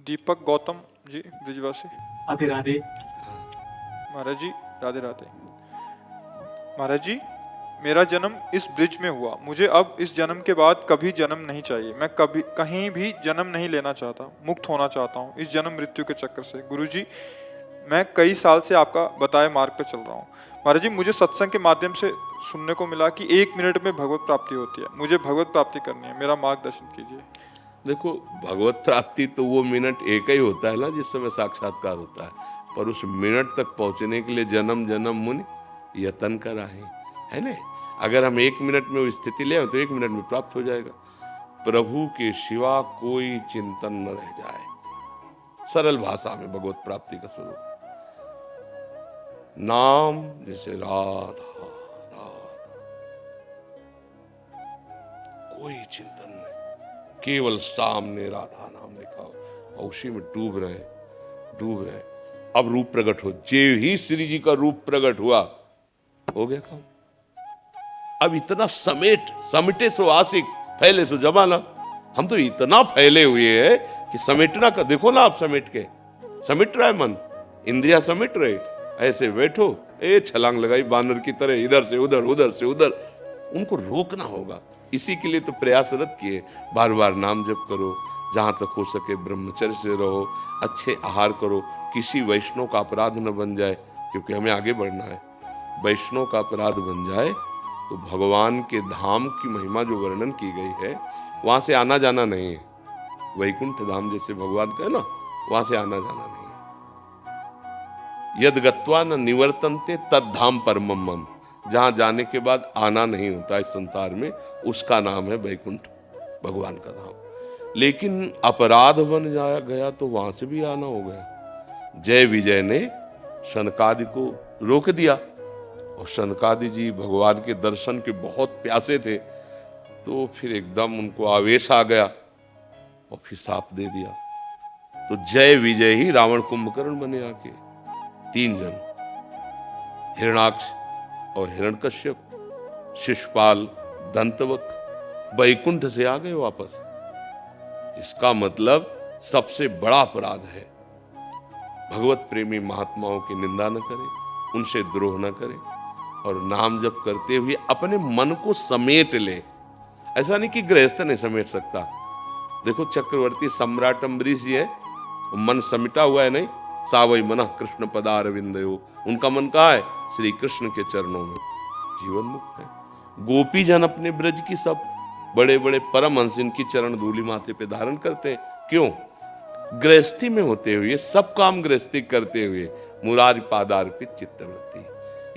दीपक गौतम जी ब्रिजवासी। राधे राधे। महाराज जी राधे राधे। महाराज जी, मेरा जन्म इस ब्रिज में हुआ, मुझे अब इस जन्म के बाद कभी जन्म नहीं चाहिए। मैं कभी कहीं भी जन्म नहीं लेना चाहता, मुक्त होना चाहता हूँ इस जन्म मृत्यु के चक्कर से। गुरुजी, मैं कई साल से आपका बताए मार्ग पर चल रहा हूँ। महाराज जी, मुझे सत्संग के माध्यम से सुनने को मिला कि 1 मिनट में भगवत प्राप्ति होती है। मुझे भगवत प्राप्ति करनी है, मेरा मार्गदर्शन कीजिए। देखो, भगवत प्राप्ति तो वो मिनट एक ही होता है ना जिस समय साक्षात्कार होता है, पर उस मिनट तक पहुंचने के लिए जन्म जन्म मुनि यतन कराए, है ना। अगर हम 1 मिनट में वो स्थिति ले तो 1 मिनट में प्राप्त हो जाएगा। प्रभु के सिवा कोई चिंतन न रह जाए, सरल भाषा में भगवत प्राप्ति का स्वरूप। नाम जैसे राधा राधा, कोई चिंतन नहीं, केवल सामने राधा नाम लिखा हो और उसी में डूब रहे। अब रूप प्रकट हो, जे ही श्री जी का रूप प्रकट हुआ, हो गया काम। अब इतना समेटे सो आशिक, फैले सो जमाना। हम तो इतना फैले हुए हैं कि समेटना का देखो ना, आप समेट रहा है मन, इंद्रिया समेट रहे। ऐसे बैठो, छलांग लगाई बानर की तरह, इधर से उधर उधर से उधर। उनको रोकना होगा। इसी के लिए तो प्रयासरत किए, बार बार नाम जप करो, जहां तक हो सके ब्रह्मचर्य से रहो, अच्छे आहार करो, किसी वैष्णव का अपराध न बन जाए, क्योंकि हमें आगे बढ़ना है। वैष्णव का अपराध बन जाए तो भगवान के धाम की महिमा जो वर्णन की गई है, वहां से आना जाना नहीं है। वैकुंठ धाम जैसे भगवान का है ना, वहां से आना जाना नहीं है। यद गत्वा न निवर्तन्ते तद धाम परमम मम, जहां जाने के बाद आना नहीं होता इस संसार में, उसका नाम है वैकुंठ, भगवान का धाम। लेकिन अपराध बन जाया गया तो वहां से भी आना हो गया। जय विजय ने शनकादि को रोक दिया, और शनकादि जी भगवान के दर्शन के बहुत प्यासे थे, तो फिर एकदम उनको आवेश आ गया और फिर साप दे दिया। तो जय विजय ही रावण कुंभकर्ण बने आके। 3 जन, हिरणाक्ष और हिरण्यकश्यप, शिशुपाल, दंतवक्र, वैकुंठ से आ गए वापस। इसका मतलब सबसे बड़ा अपराध है। भगवत प्रेमी महात्माओं की निंदा न करे, उनसे द्रोह न करे, और नाम जप करते हुए अपने मन को समेट ले। ऐसा नहीं कि गृहस्थ नहीं समेट सकता। देखो, चक्रवर्ती सम्राट अम्बरीश जी है, मन समिटा हुआ है नहीं। सावई मन कृष्ण पदारविंदयो, उनका मन कहाँ है? श्री कृष्ण के चरणों में, जीवन मुक्त है। गोपी जन अपने ब्रज की सब बड़े बड़े परमहंस इनकी चरण धूलि माथे पे धारण करते हैं। क्यों? गृहस्थी में होते हुए, सब काम गृहस्थी करते हुए, मुरारी पादार्पित चित्तवृत्ति,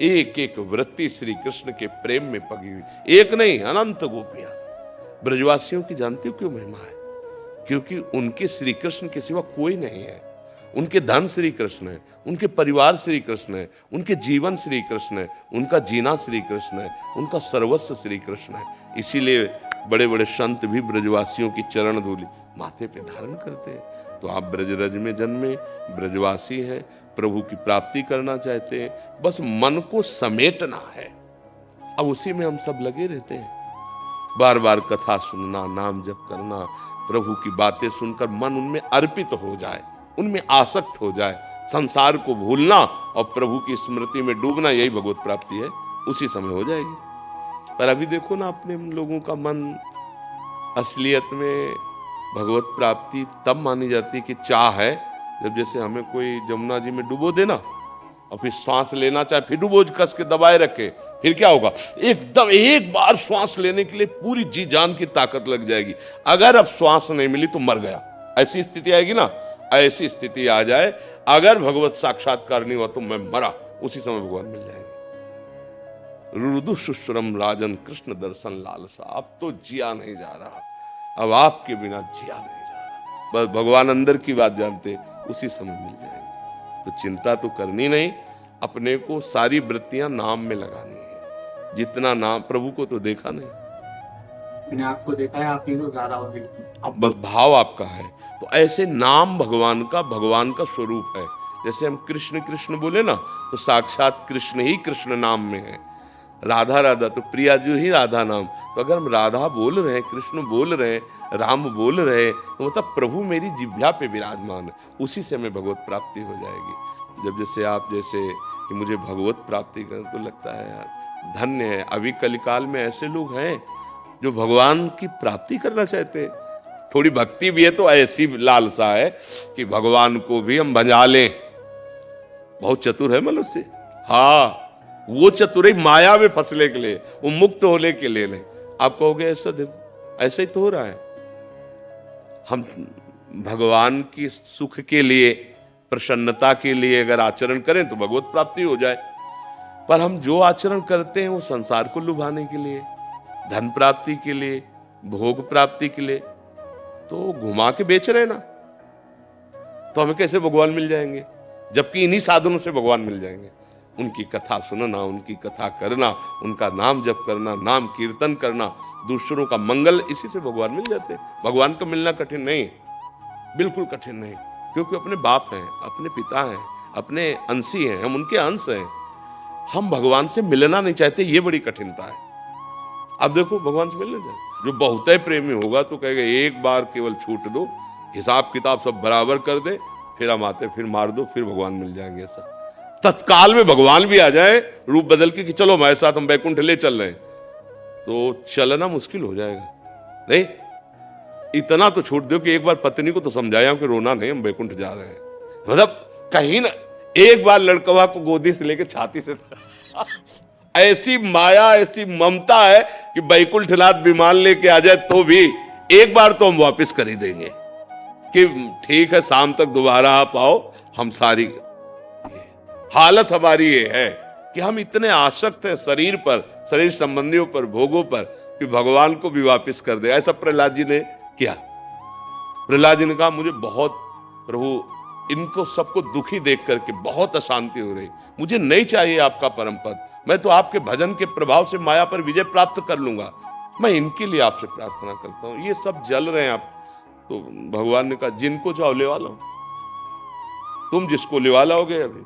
एक एक वृत्ति श्री कृष्ण के प्रेम में पगी हुई। एक नहीं, अनंत गोपियां। ब्रजवासियों की जानती हो क्यों महिमा है? क्योंकि उनके श्री कृष्ण के सिवा कोई नहीं है। उनके धन श्री कृष्ण है, उनके परिवार श्री कृष्ण है, उनके जीवन श्री कृष्ण है, उनका जीना श्री कृष्ण है, उनका सर्वस्व श्री कृष्ण है। इसीलिए बड़े बड़े संत भी ब्रजवासियों की चरण धूलि माथे पे धारण करते हैं। तो आप ब्रजरज में जन्मे, ब्रजवासी हैं, प्रभु की प्राप्ति करना चाहते हैं, बस मन को समेटना है। अब उसी में हम सब लगे रहते हैं। बार बार कथा सुनना, नाम जप करना, प्रभु की बातें सुनकर मन उनमें अर्पित हो जाए, उनमें आसक्त हो जाए, संसार को भूलना और प्रभु की स्मृति में डूबना, यही भगवत प्राप्ति है। उसी समय हो जाएगी। पर अभी देखो ना, अपने लोगों का मन असलियत में भगवत प्राप्ति तब मानी जाती है कि चाह है, जब जैसे हमें कोई जमुना जी में डुबो देना और फिर श्वास लेना चाहे, फिर डुबो कस के दबाए रखे, फिर क्या होगा? एकदम एक बार श्वास लेने के लिए पूरी जी जान की ताकत लग जाएगी। अगर अब श्वास नहीं मिली तो मर गया, ऐसी स्थिति आएगी ना। ऐसी स्थिति आ जाए, अगर भगवत साक्षात्कार नहीं हुआ तो मैं मरा, उसी समय भगवान मिल जाएंगे। रुदु शुश्रम राजन कृष्ण दर्शन लालसा, अब तो जिया नहीं जा रहा, अब आपके बिना जिया नहीं जा रहा। बस भगवान अंदर की बात जानते, उसी समय मिल जाएंगे। तो चिंता तो करनी नहीं, अपने को सारी वृत्तियां नाम में लगानी है। जितना नाम, प्रभु को तो देखा नहीं, मैंने आपको देखा है, आप ही को गा रहा हो। अब बस भाव आपका है। तो ऐसे नाम भगवान का स्वरूप है। जैसे हम कृष्ण कृष्ण बोले ना, तो साक्षात कृष्ण ही कृष्ण नाम में है। राधा राधा, तो प्रियाजू ही राधा नाम। तो अगर हम राधा बोल रहे हैं, कृष्ण बोल रहे हैं, राम बोल रहे हैं, तो मतलब प्रभु मेरी जिह्वा पे विराजमान है, उसी से हमें भगवत प्राप्ति हो जाएगी। जब जैसे आप जैसे कि मुझे भगवत प्राप्ति करें, तो लगता है यार धन्य है। अभी कलिकाल में ऐसे लोग हैं जो भगवान की प्राप्ति करना चाहते हैं। थोड़ी भक्ति भी है तो ऐसी लालसा है कि भगवान को भी हम भजा लें। बहुत चतुर है मनुष्य, हाँ, वो चतुर है माया में फंसने के लिए, वो मुक्त होने के लिए नहीं। आप कहोगे ऐसा देखो, ऐसा ही तो हो रहा है। हम भगवान की सुख के लिए, प्रसन्नता के लिए अगर आचरण करें तो भगवत प्राप्ति हो जाए। पर हम जो आचरण करते हैं वो संसार को लुभाने के लिए, धन प्राप्ति के लिए, भोग प्राप्ति के लिए, तो घुमा के बेच रहे ना, तो हमें कैसे भगवान मिल जाएंगे? जबकि इन्हीं साधनों से भगवान मिल जाएंगे। उनकी कथा सुनना, उनकी कथा करना, उनका नाम जप करना, नाम कीर्तन करना, दूसरों का मंगल, इसी से भगवान मिल जाते हैं। भगवान को मिलना कठिन नहीं, बिल्कुल कठिन नहीं, क्योंकि अपने बाप हैं, अपने पिता हैं, अपने अंशी हैं, हम उनके अंश हैं। हम भगवान से मिलना नहीं चाहते, ये बड़ी कठिनता है। अब देखो भगवान से मिलने जाए, जो बहुत ही प्रेमी होगा तो कहेगा एक बार केवल छूट दो, हिसाब किताब सब बराबर कर दे, फिर हम आते, फिर मार दो, फिर भगवान मिल जाएंगे। ऐसा तत्काल में भगवान भी आ जाए रूप बदल के कि चलो हमारे साथ, हम बैकुंठ ले चल रहे हैं, तो चलना मुश्किल हो जाएगा। नहीं, इतना तो छूट दो कि एक बार पत्नी को तो समझाया कि रोना नहीं, हम बैकुंठ जा रहे हैं। मतलब कहीं ना एक बार लड़कवा को गोदी से लेके छाती से ऐसी माया, ऐसी ममता है कि बैकुंठनाथ विमान लेके आ जाए तो भी एक बार तो हम वापस कर ही देंगे कि ठीक है, शाम तक दोबारा आप आओ। हम सारी हालत हमारी ये है कि हम इतने आसक्त हैं शरीर पर, शरीर संबंधियों पर, भोगों पर, कि भगवान को भी वापस कर दे। ऐसा प्रहलाद जी ने किया। प्रहलाद जी ने कहा मुझे बहुत, प्रभु इनको सबको दुखी देख करके बहुत अशांति हो रही, मुझे नहीं चाहिए आपका परम पद, मैं तो आपके भजन के प्रभाव से माया पर विजय प्राप्त कर लूंगा, मैं इनके लिए आपसे प्रार्थना करता हूं, ये सब जल रहे हैं आप। तो भगवान ने कहा जिनको चाहो लेवा लो, तुम जिसको लेवा लाओगे। अभी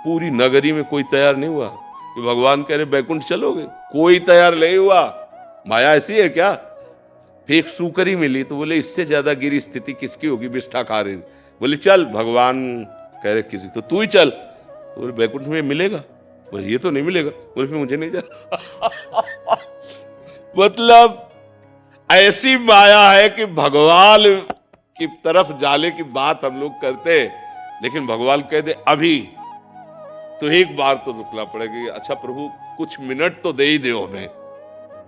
पूरी नगरी में कोई तैयार नहीं हुआ कि भगवान कह रहे बैकुंठ चलोगे, कोई तैयार नहीं हुआ। माया ऐसी है क्या? फिर एक सूकरी मिली तो बोले इससे ज्यादा गिरी स्थिति किसकी होगी, बिष्ठा खा रही। बोले चल, भगवान कह रहे किसी, तो तू ही चल। बोले बैकुंठ में मिलेगा? बोले ये तो नहीं मिलेगा। बोले फिर मुझे नहीं जाना। मतलब ऐसी माया है कि भगवान की तरफ जाने की बात हम लोग करते हैं, लेकिन भगवान कह दे अभी, तो एक बार तो रुकना पड़ेगा। अच्छा प्रभु कुछ मिनट तो दे ही दो हमें,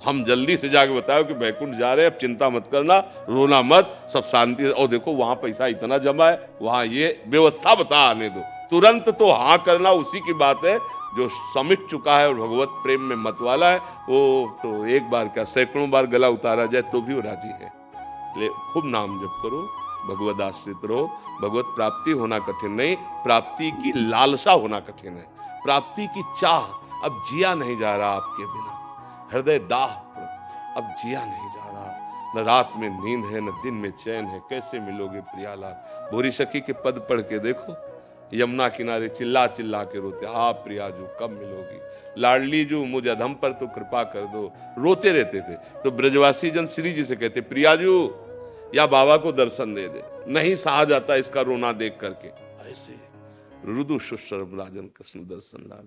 हम जल्दी से जाके बताओ कि बैकुंठ जा रहे हैं, अब चिंता मत करना, रोना मत, सब शांति से। और देखो वहां पैसा इतना जमा है, वहां ये व्यवस्था बता आने दो। तुरंत तो हाँ करना उसी की बात है जो समिट चुका है और भगवत प्रेम में मत वाला है। वो तो एक बार क्या सैकड़ों बार गला उतारा जाए तो भी वो राजी है। ले खूब नाम जप करो, भगवत आश्रित रहो। भगवत प्राप्ति होना कठिन नहीं, प्राप्ति की लालसा होना कठिन है। प्राप्ति की चाह, अब जिया नहीं जा रहा आपके बिना, हृदय दाह, अब जिया नहीं जा रहा, न रात में नींद है न दिन में चैन है, कैसे मिलोगे प्रियालाल। भोरी सखी के पद पढ़ के देखो, यमुना किनारे चिल्ला चिल्ला के रोते, हाँ प्रियाजू कब मिलोगी, लाडली जू मुझ अधम पर तो कृपा कर दो, रोते रहते थे। तो ब्रजवासी जन श्री जी से कहते प्रियाजू या बाबा को दर्शन दे दे, नहीं सहा जाता इसका रोना देख करके। ऐसे रुदु शुश्रव राजन कृष्ण दर्शन लाल।